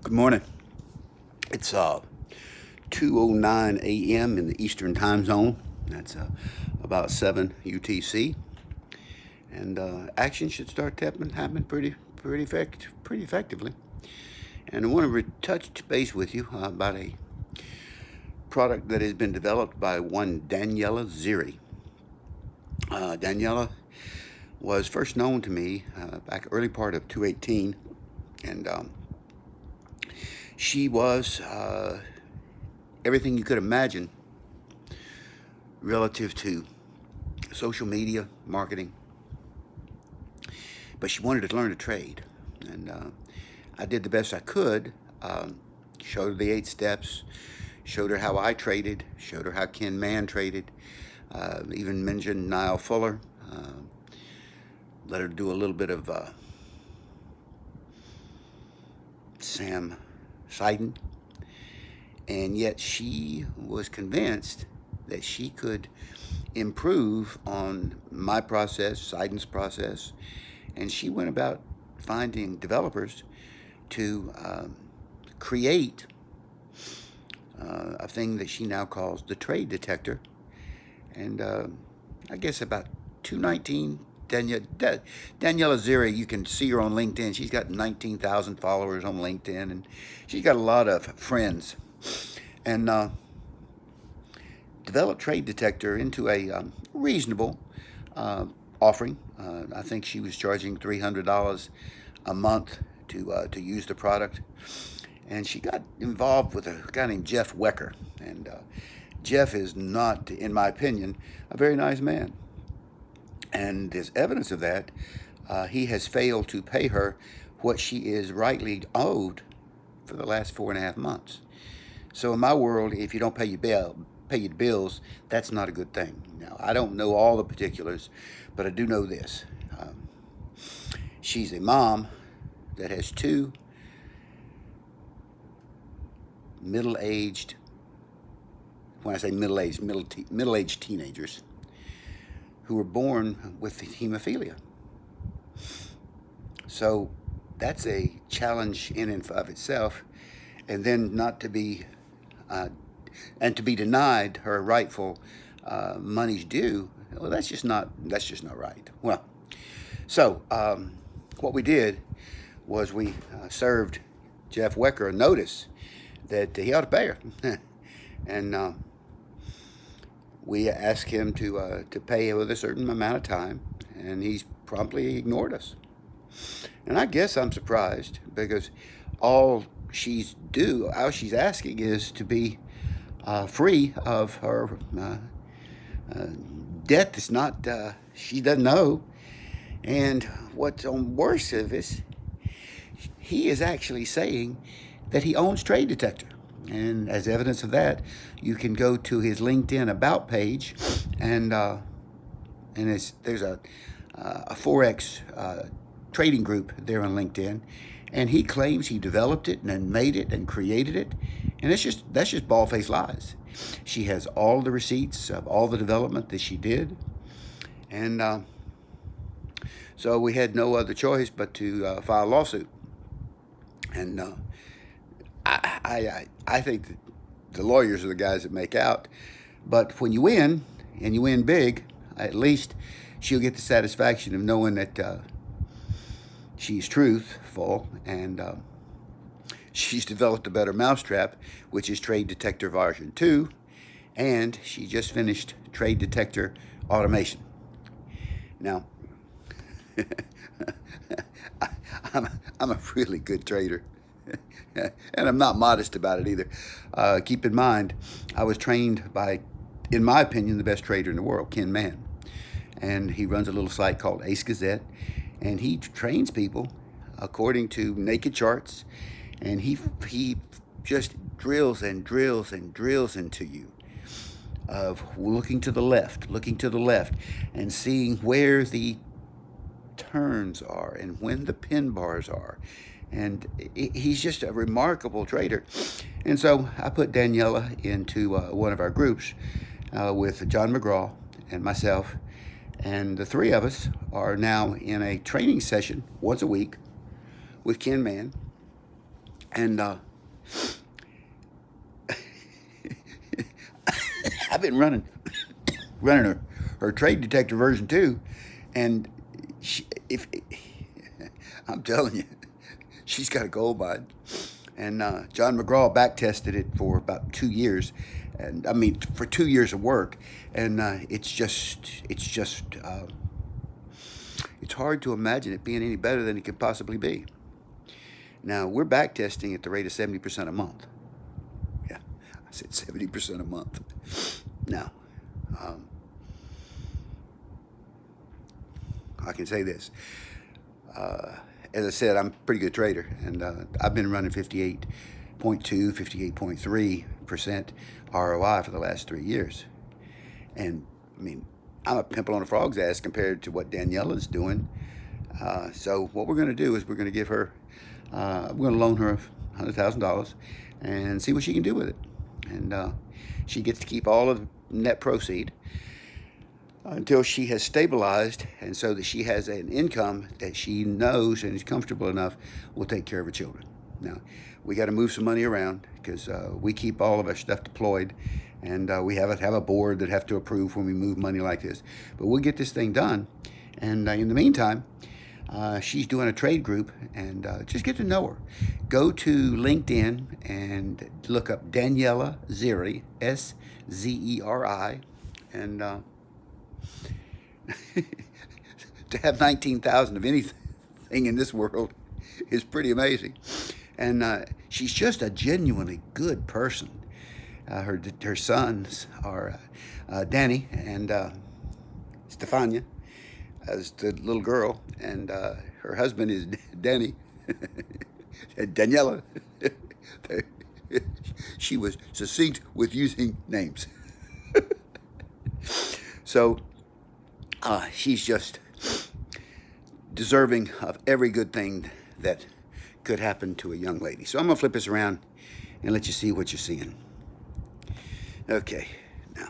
Good morning. It's 2:09 a.m. in the Eastern Time Zone. That's about 7 UTC, and action should start happening pretty effectively. And I want to touch base with you about a product that has been developed by one Daniela Ziri. Daniela was first known to me back early part of 2018, and she was everything you could imagine relative to social media marketing, but she wanted to learn a trade, and I did the best I could. Showed her the 8 steps, showed her how I traded, showed her how Ken Mann traded, even mentioned Niall Fuller. Let her do a little bit of Sam Seiden, and yet she was convinced that she could improve on my process, Seiden's process, and she went about finding developers to create a thing that she now calls the trade detector. And I guess about 219, Daniela Ziri, you can see her on LinkedIn. She's got 19,000 followers on LinkedIn, and she's got a lot of friends. And developed Trade Detector into a reasonable offering. I think she was charging $300 a month to use the product. And she got involved with a guy named Jeff Wecker. And Jeff is not, in my opinion, a very nice man. And there's evidence of that. He has failed to pay her what she is rightly owed for the last 4.5 months. So in my world, if you don't pay your bills, that's not a good thing. Now, I don't know all the particulars, but I do know this. She's a mom that has 2 middle-aged, when I say middle-aged, middle-aged teenagers who were born with hemophilia. So that's a challenge in and of itself. And then not to be, and to be denied her rightful money's due. Well, that's just not right. Well, so what we did was we served Jeff Wecker a notice that he ought to pay her, and we asked him to pay with a certain amount of time, and he's promptly ignored us. And I guess I'm surprised, because all she's asking is to be free of her debt that's not she doesn't know. And what's on worse of this, he is actually saying that he owns Trade Detector. And as evidence of that, you can go to his LinkedIn About page, and there's a Forex trading group there on LinkedIn, and he claims he developed it and made it and created it, and that's just bald-faced lies. She has all the receipts of all the development that she did, and so we had no other choice but to file a lawsuit. And I think that the lawyers are the guys that make out. But when you win, and you win big, at least she'll get the satisfaction of knowing that she's truthful, and she's developed a better mousetrap, which is Trade Detector Version 2, and she just finished Trade Detector Automation. Now, I'm a really good trader. And I'm not modest about it either. Keep in mind, I was trained by, in my opinion, the best trader in the world, Ken Mann. And he runs a little site called Ace Gazette. And he trains people according to naked charts. And he just drills and drills and drills into you of looking to the left, and seeing where the turns are and when the pin bars are. And he's just a remarkable trader. And so I put Daniela into one of our groups with John McGraw and myself. And the 3 of us are now in a training session once a week with Ken Mann. And I've been running her trade detector version 2, and if I'm telling you, she's got a gold mine. And John McGraw back tested it for about 2 years, and I mean for 2 years of work, and it's hard to imagine it being any better than it could possibly be. Now we're back testing at the rate of 70% a month. Yeah, I said 70% a month. Now, I can say this. As I said, I'm a pretty good trader, and I've been running 58.2, 58.3% ROI for the last 3 years. And I mean, I'm a pimple on a frog's ass compared to what Daniela's doing. So what we're going to do is we're going to give her, we're going to loan her $100,000 and see what she can do with it. And she gets to keep all of the net proceed until she has stabilized, and so that she has an income that she knows and is comfortable enough will take care of her children. Now, we got to move some money around because we keep all of our stuff deployed, and we have a board that have to approve when we move money like this. But we'll get this thing done, and in the meantime, she's doing a trade group, and just get to know her. Go to LinkedIn and look up Daniela Zeri, Szeri, and to have 19,000 of anything in this world is pretty amazing. And she's just a genuinely good person. Her sons are Danny and Stefania, as the little girl, and her husband is Danny. Daniela. She was succinct with using names. So she's just deserving of every good thing that could happen to a young lady. So I'm going to flip this around and let you see what you're seeing. Okay, now.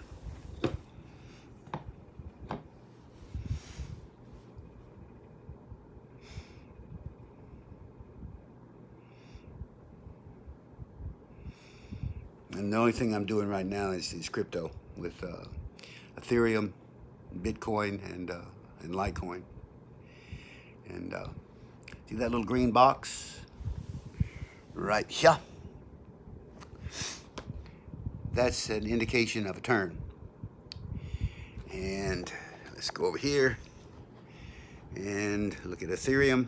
And the only thing I'm doing right now is crypto with Ethereum, Bitcoin, and Litecoin. And see that little green box right here? That's an indication of a turn. And let's go over here and look at Ethereum,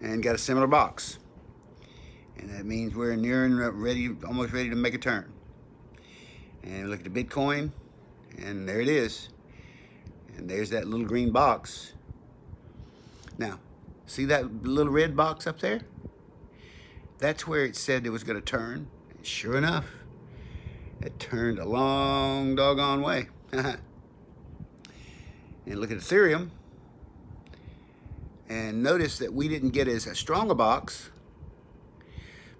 and got a similar box. And that means we're nearing almost ready to make a turn. And look at the Bitcoin, and there it is. And there's that little green box. Now, see that little red box up there? That's where it said it was going to turn. And sure enough, it turned a long doggone way. And look at Ethereum, and notice that we didn't get as strong a box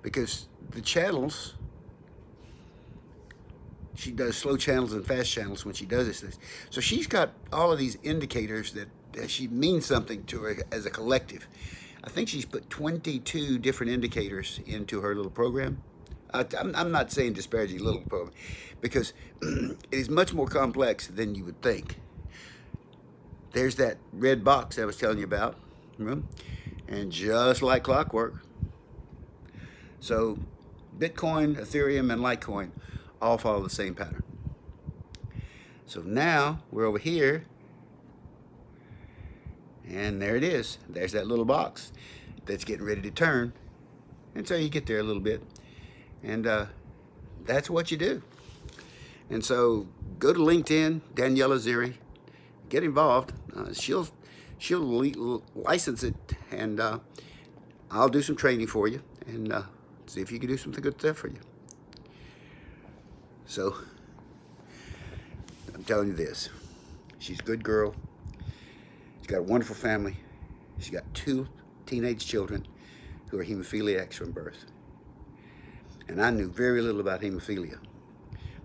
because the channels, she does slow channels and fast channels when she does this. So she's got all of these indicators that she means something to her as a collective. I think she's put 22 different indicators into her little program. I'm not saying disparaging little program, because it is much more complex than you would think. There's that red box I was telling you about, and just like clockwork. So Bitcoin, Ethereum, and Litecoin all follow the same pattern. So now we're over here, and there it is. There's that little box that's getting ready to turn. And so you get there a little bit, and that's what you do. And so go to LinkedIn, Daniela Zeri, get involved. She'll license it, and I'll do some training for you, and see if you can do something good there for you. So I'm telling you this, she's a good girl. She's got a wonderful family. She's got 2 teenage children who are hemophiliacs from birth. And I knew very little about hemophilia,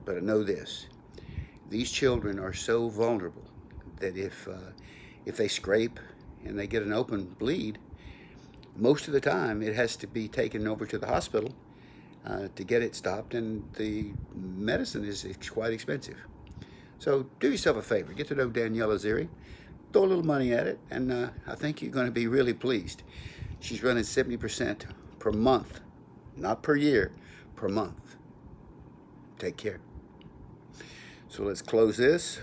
but I know this: these children are so vulnerable that if they scrape and they get an open bleed, most of the time it has to be taken over to the hospital to get it stopped, and the medicine is quite expensive. So do yourself a favor, get to know Danielle Azeri, throw a little money at it, and I think you're going to be really pleased. She's running 70% per month, not per year, per month. Take care. So let's close this.